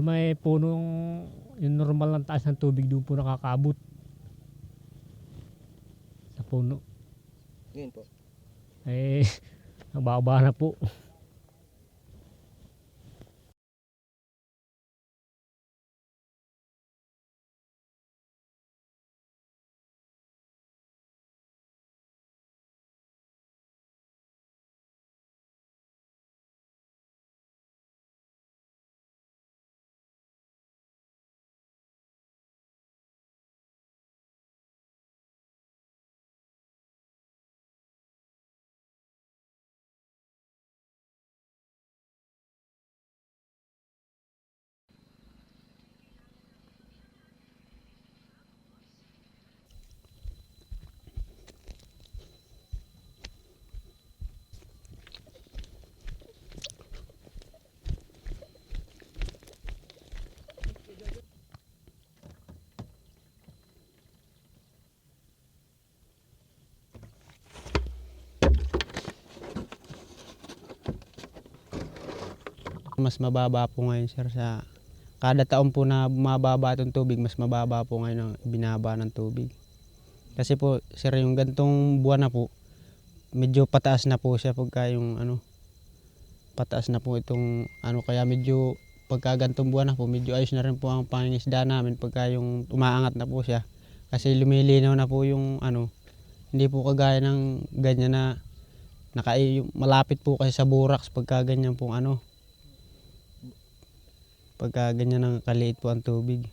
sa may punong yung normal ng taas ng tubig doon po nakakabot sa puno. Yun po. Eh, nababa na po. Mas mababa po ngayon sir sa kada taon po na bumababa itong tubig, mas mababa po ngayon ang binaba ng tubig. Kasi po sir yung gantong buwan na po, medyo pataas na po siya pagka yung pataas na po itong kaya medyo pagka gantong buwan na po, medyo ayos na rin po ang pangingisda namin pagka yung umaangat na po siya. Kasi lumilinaw na po yung hindi po kagaya ng ganyan na malapit po kasi sa buraks pagka ganyan pong pagka ganyan ng kaliit po ang tubig.